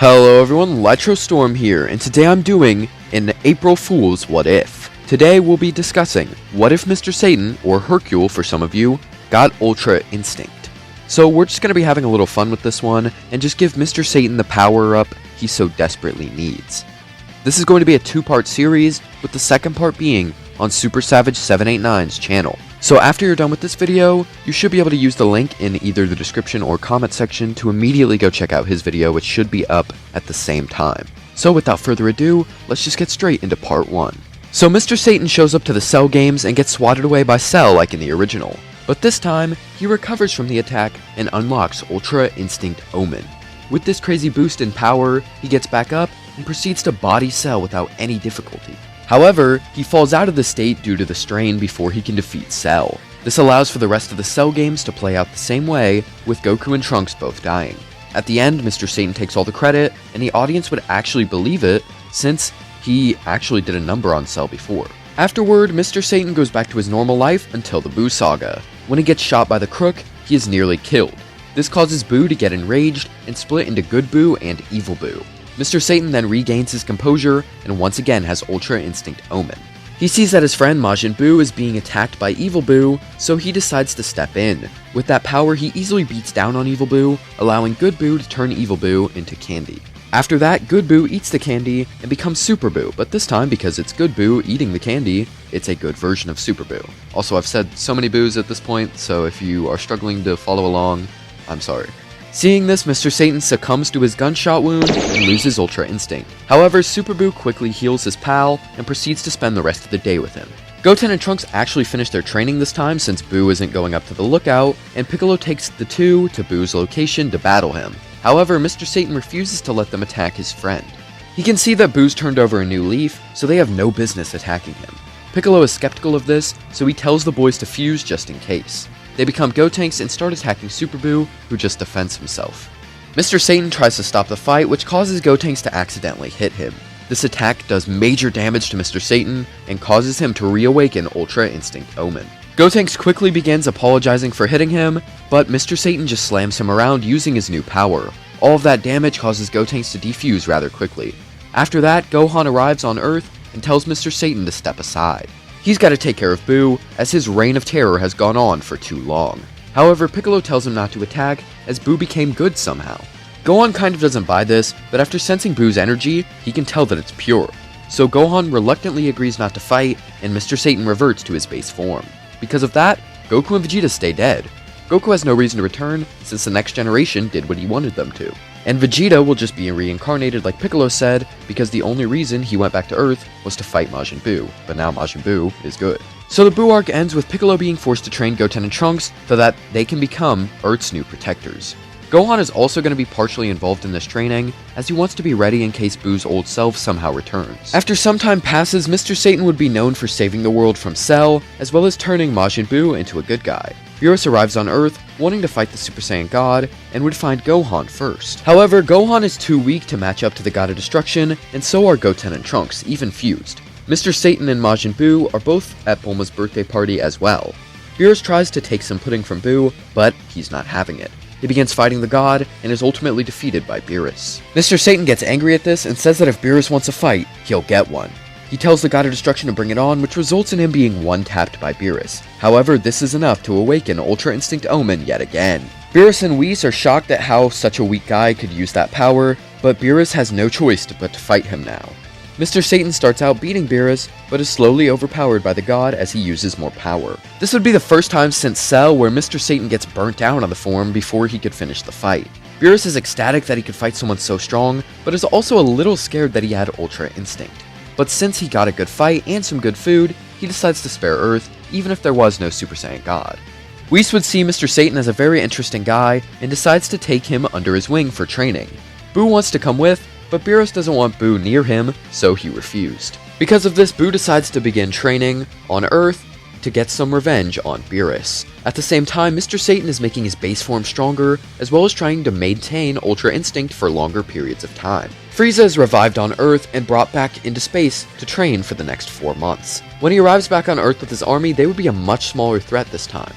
Hello everyone, Storm here, and today I'm doing an April Fool's What If. Today we'll be discussing, what if Mr. Satan, or Hercule for some of you, got Ultra Instinct? So we're just going to be having a little fun with this one, and just give Mr. Satan the power-up he so desperately needs. This is going to be a two-part series, with the second part being on Super Savage 789's channel. So after you're done with this video, you should be able to use the link in either the description or comment section to immediately go check out his video, which should be up at the same time. So without further ado, let's just get straight into part 1. So Mr. Satan shows up to the Cell games and gets swatted away by Cell like in the original. But this time, he recovers from the attack and unlocks Ultra Instinct Omen. With this crazy boost in power, he gets back up and proceeds to body Cell without any difficulty. However, he falls out of the state due to the strain before he can defeat Cell. This allows for the rest of the Cell games to play out the same way, with Goku and Trunks both dying. At the end, Mr. Satan takes all the credit, and the audience would actually believe it, since he actually did a number on Cell before. Afterward, Mr. Satan goes back to his normal life until the Buu saga. When he gets shot by the Crook, he is nearly killed. This causes Buu to get enraged and split into Good Buu and Evil Buu. Mr. Satan then regains his composure and once again has Ultra Instinct Omen. He sees that his friend Majin Buu is being attacked by Evil Buu, so he decides to step in. With that power, he easily beats down on Evil Buu, allowing Good Buu to turn Evil Buu into candy. After that, Good Buu eats the candy and becomes Super Buu, but this time, because it's Good Buu eating the candy, it's a good version of Super Buu. Also, I've said so many Boos at this point, so if you are struggling to follow along, I'm sorry. Seeing this, Mr. Satan succumbs to his gunshot wound and loses Ultra Instinct. However, Super Buu quickly heals his pal and proceeds to spend the rest of the day with him. Goten and Trunks actually finish their training this time since Buu isn't going up to the lookout, and Piccolo takes the two to Buu's location to battle him. However, Mr. Satan refuses to let them attack his friend. He can see that Buu's turned over a new leaf, so they have no business attacking him. Piccolo is skeptical of this, so he tells the boys to fuse just in case. They become Gotenks and start attacking Super Buu, who just defends himself. Mr. Satan tries to stop the fight, which causes Gotenks to accidentally hit him. This attack does major damage to Mr. Satan and causes him to reawaken Ultra Instinct Omen. Gotenks quickly begins apologizing for hitting him, but Mr. Satan just slams him around using his new power. All of that damage causes Gotenks to defuse rather quickly. After that, Gohan arrives on Earth and tells Mr. Satan to step aside. He's got to take care of Buu, as his reign of terror has gone on for too long. However, Piccolo tells him not to attack, as Buu became good somehow. Gohan kind of doesn't buy this, but after sensing Buu's energy, he can tell that it's pure. So Gohan reluctantly agrees not to fight, and Mr. Satan reverts to his base form. Because of that, Goku and Vegeta stay dead. Goku has no reason to return, since the next generation did what he wanted them to. And Vegeta will just be reincarnated like Piccolo said, because the only reason he went back to Earth was to fight Majin Buu, but now Majin Buu is good. So the Buu arc ends with Piccolo being forced to train Goten and Trunks so that they can become Earth's new protectors. Gohan is also going to be partially involved in this training, as he wants to be ready in case Buu's old self somehow returns. After some time passes, Mr. Satan would be known for saving the world from Cell, as well as turning Majin Buu into a good guy. Beerus arrives on Earth, wanting to fight the Super Saiyan God, and would find Gohan first. However, Gohan is too weak to match up to the God of Destruction, and so are Goten and Trunks, even fused. Mr. Satan and Majin Buu are both at Bulma's birthday party as well. Beerus tries to take some pudding from Buu, but he's not having it. He begins fighting the god, and is ultimately defeated by Beerus. Mr. Satan gets angry at this and says that if Beerus wants a fight, he'll get one. He tells the God of Destruction to bring it on, which results in him being one-tapped by Beerus. However, this is enough to awaken Ultra Instinct Omen yet again. Beerus and Whis are shocked at how such a weak guy could use that power, but Beerus has no choice but to fight him now. Mr. Satan starts out beating Beerus, but is slowly overpowered by the god as he uses more power. This would be the first time since Cell where Mr. Satan gets burnt down on the form before he could finish the fight. Beerus is ecstatic that he could fight someone so strong, but is also a little scared that he had Ultra Instinct. But since he got a good fight and some good food, he decides to spare Earth, even if there was no Super Saiyan God. Whis would see Mr. Satan as a very interesting guy, and decides to take him under his wing for training. Buu wants to come with, but Beerus doesn't want Buu near him, so he refused. Because of this, Buu decides to begin training on Earth to get some revenge on Beerus. At the same time, Mr. Satan is making his base form stronger, as well as trying to maintain Ultra Instinct for longer periods of time. Frieza is revived on Earth and brought back into space to train for the next 4 months. When he arrives back on Earth with his army, they would be a much smaller threat this time.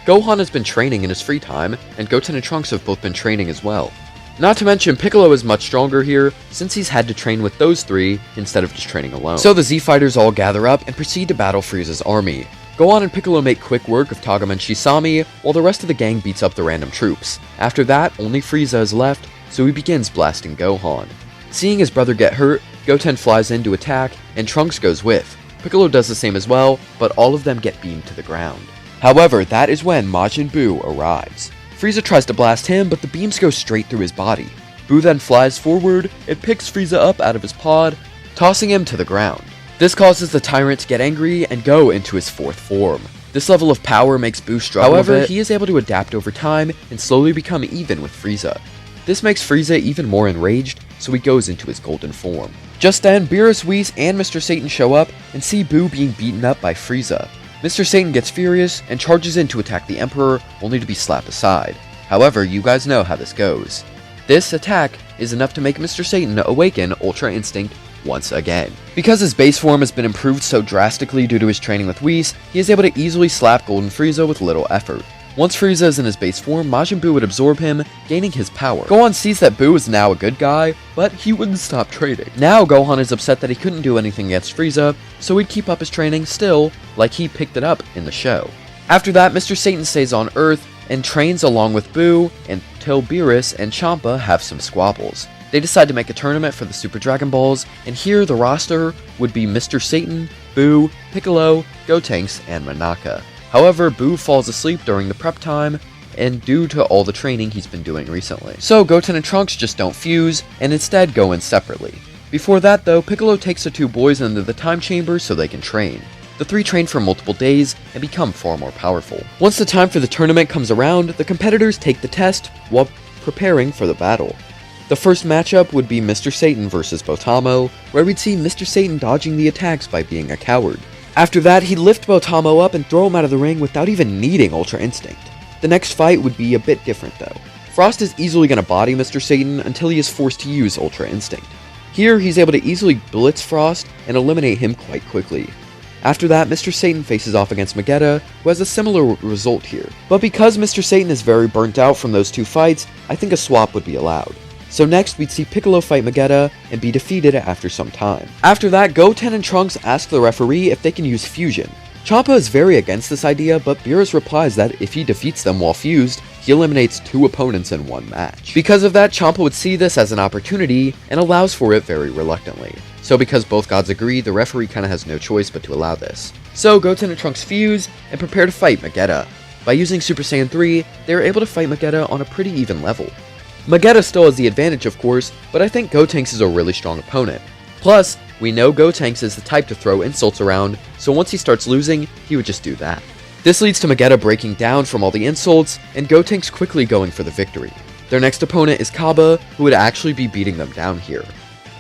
Gohan has been training in his free time, and Goten and Trunks have both been training as well. Not to mention, Piccolo is much stronger here, since he's had to train with those three instead of just training alone. So the Z Fighters all gather up and proceed to battle Frieza's army. Gohan and Piccolo make quick work of Tagama and Shisami, while the rest of the gang beats up the random troops. After that, only Frieza is left, so he begins blasting Gohan. Seeing his brother get hurt, Goten flies in to attack, and Trunks goes with. Piccolo does the same as well, but all of them get beamed to the ground. However, that is when Majin Buu arrives. Frieza tries to blast him, but the beams go straight through his body. Buu then flies forward and picks Frieza up out of his pod, tossing him to the ground. This causes the Tyrant to get angry and go into his fourth form. This level of power makes Buu struggle. However, he is able to adapt over time and slowly become even with Frieza. This makes Frieza even more enraged, so he goes into his golden form. Just then, Beerus, Whis, and Mr. Satan show up and see Buu being beaten up by Frieza. Mr. Satan gets furious and charges in to attack the Emperor, only to be slapped aside. However, you guys know how this goes. This attack is enough to make Mr. Satan awaken Ultra Instinct once again. Because his base form has been improved so drastically due to his training with Whis, he is able to easily slap Golden Frieza with little effort. Once Frieza is in his base form, Majin Buu would absorb him, gaining his power. Gohan sees that Buu is now a good guy, but he wouldn't stop training. Now Gohan is upset that he couldn't do anything against Frieza, so he'd keep up his training still, like he picked it up in the show. After that, Mr. Satan stays on Earth and trains along with Buu until Beerus and Champa have some squabbles. They decide to make a tournament for the Super Dragon Balls, and here the roster would be Mr. Satan, Buu, Piccolo, Gotenks, and Manaka. However, Buu falls asleep during the prep time, and due to all the training he's been doing recently. So Goten and Trunks just don't fuse, and instead go in separately. Before that though, Piccolo takes the two boys into the time chamber so they can train. The three train for multiple days, and become far more powerful. Once the time for the tournament comes around, the competitors take the test while preparing for the battle. The first matchup would be Mr. Satan versus Botamo, where we'd see Mr. Satan dodging the attacks by being a coward. After that, he'd lift Botamo up and throw him out of the ring without even needing Ultra Instinct. The next fight would be a bit different though. Frost is easily going to body Mr. Satan until he is forced to use Ultra Instinct. Here, he's able to easily blitz Frost and eliminate him quite quickly. After that, Mr. Satan faces off against Vegeta, who has a similar result here. But because Mr. Satan is very burnt out from those two fights, I think a swap would be allowed. So next, we'd see Piccolo fight Vegeta and be defeated after some time. After that, Goten and Trunks ask the referee if they can use fusion. Champa is very against this idea, but Beerus replies that if he defeats them while fused, he eliminates two opponents in one match. Because of that, Champa would see this as an opportunity and allows for it very reluctantly. So because both gods agree, the referee kinda has no choice but to allow this. So Goten and Trunks fuse and prepare to fight Vegeta. By using Super Saiyan 3, they are able to fight Vegeta on a pretty even level. Vegeta still has the advantage, of course, but I think Gotenks is a really strong opponent. Plus, we know Gotenks is the type to throw insults around, so once he starts losing, he would just do that. This leads to Vegeta breaking down from all the insults, and Gotenks quickly going for the victory. Their next opponent is Kaba, who would actually be beating them down here.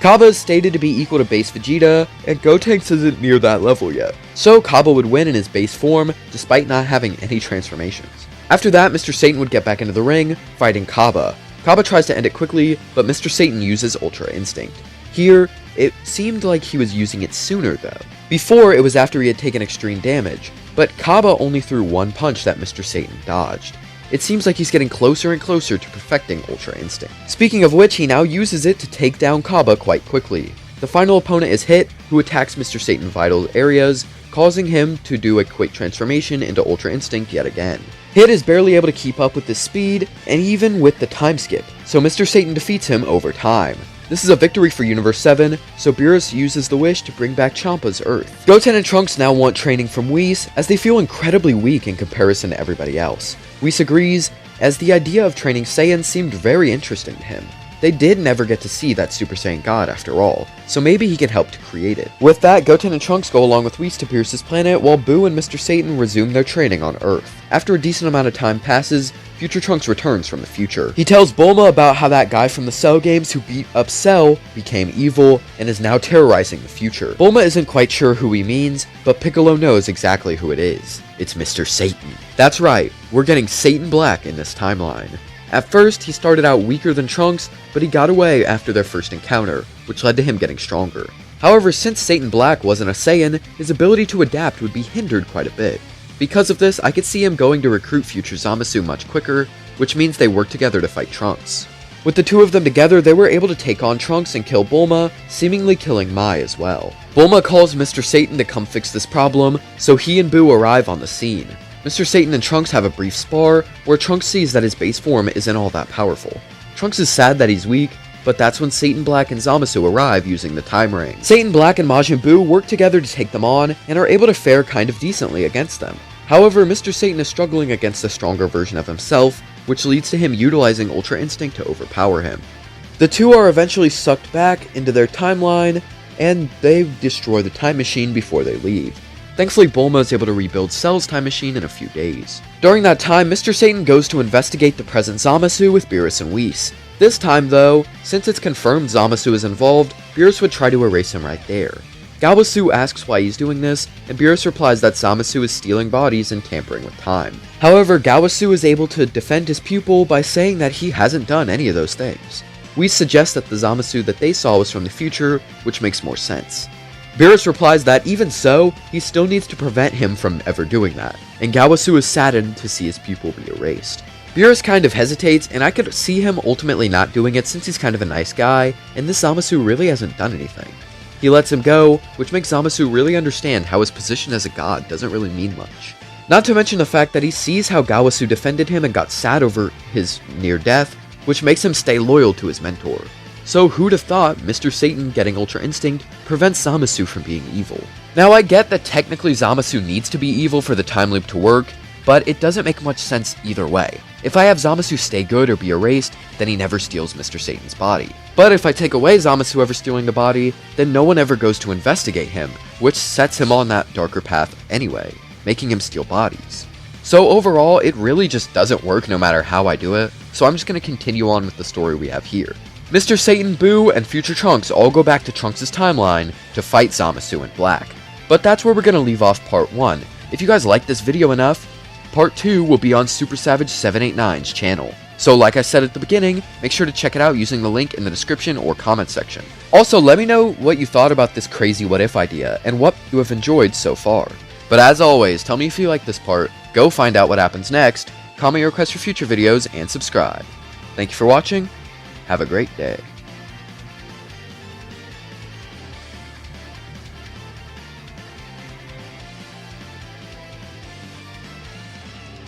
Kaba is stated to be equal to base Vegeta, and Gotenks isn't near that level yet. So Kaba would win in his base form, despite not having any transformations. After that, Mr. Satan would get back into the ring, fighting Kaba. Kaba tries to end it quickly, but Mr. Satan uses Ultra Instinct. Here, it seemed like he was using it sooner though. Before, it was after he had taken extreme damage, but Kaba only threw one punch that Mr. Satan dodged. It seems like he's getting closer and closer to perfecting Ultra Instinct. Speaking of which, he now uses it to take down Kaba quite quickly. The final opponent is Hit, who attacks Mr. Satan vital areas, causing him to do a quick transformation into Ultra Instinct yet again. Hit is barely able to keep up with this speed, and even with the time skip, so Mr. Satan defeats him over time. This is a victory for Universe 7, so Beerus uses the wish to bring back Champa's Earth. Goten and Trunks now want training from Whis, as they feel incredibly weak in comparison to everybody else. Whis agrees, as the idea of training Saiyans seemed very interesting to him. They did never get to see that Super Saiyan God after all, so maybe he can help to create it. With that, Goten and Trunks go along with Whis to Beerus' planet, while Buu and Mr. Satan resume their training on Earth. After a decent amount of time passes, Future Trunks returns from the future. He tells Bulma about how that guy from the Cell games who beat up Cell became evil and is now terrorizing the future. Bulma isn't quite sure who he means, but Piccolo knows exactly who it is. It's Mr. Satan. That's right, we're getting Satan Black in this timeline. At first, he started out weaker than Trunks, but he got away after their first encounter, which led to him getting stronger. However, since Satan Black wasn't a Saiyan, his ability to adapt would be hindered quite a bit. Because of this, I could see him going to recruit future Zamasu much quicker, which means they work together to fight Trunks. With the two of them together, they were able to take on Trunks and kill Bulma, seemingly killing Mai as well. Bulma calls Mr. Satan to come fix this problem, so he and Boo arrive on the scene. Mr. Satan and Trunks have a brief spar, where Trunks sees that his base form isn't all that powerful. Trunks is sad that he's weak, but that's when Satan Black and Zamasu arrive using the time ring. Satan Black and Majin Buu work together to take them on, and are able to fare kind of decently against them. However, Mr. Satan is struggling against a stronger version of himself, which leads to him utilizing Ultra Instinct to overpower him. The two are eventually sucked back into their timeline, and they destroy the time machine before they leave. Thankfully, Bulma is able to rebuild Cell's time machine in a few days. During that time, Mr. Satan goes to investigate the present Zamasu with Beerus and Whis. This time though, since it's confirmed Zamasu is involved, Beerus would try to erase him right there. Gawasu asks why he's doing this, and Beerus replies that Zamasu is stealing bodies and tampering with time. However, Gawasu is able to defend his pupil by saying that he hasn't done any of those things. Whis suggests that the Zamasu that they saw was from the future, which makes more sense. Beerus replies that even so, he still needs to prevent him from ever doing that, and Gawasu is saddened to see his pupil be erased. Beerus kind of hesitates, and I could see him ultimately not doing it since he's kind of a nice guy, and this Zamasu really hasn't done anything. He lets him go, which makes Zamasu really understand how his position as a god doesn't really mean much. Not to mention the fact that he sees how Gawasu defended him and got sad over his near death, which makes him stay loyal to his mentor. So who'd have thought Mr. Satan getting Ultra Instinct prevents Zamasu from being evil? Now I get that technically Zamasu needs to be evil for the time loop to work, but it doesn't make much sense either way. If I have Zamasu stay good or be erased, then he never steals Mr. Satan's body. But if I take away Zamasu ever stealing the body, then no one ever goes to investigate him, which sets him on that darker path anyway, making him steal bodies. So overall, it really just doesn't work no matter how I do it, so I'm just going to continue on with the story we have here. Mr. Satan, Boo, and future Trunks all go back to Trunks' timeline to fight Zamasu and Black. But that's where we're going to leave off part 1. If you guys like this video enough, part 2 will be on Super Savage 789's channel. So like I said at the beginning, make sure to check it out using the link in the description or comment section. Also, let me know what you thought about this crazy what if idea, and what you have enjoyed so far. But as always, tell me if you like this part, go find out what happens next, comment your requests for future videos, and subscribe. Thank you for watching, have a great day.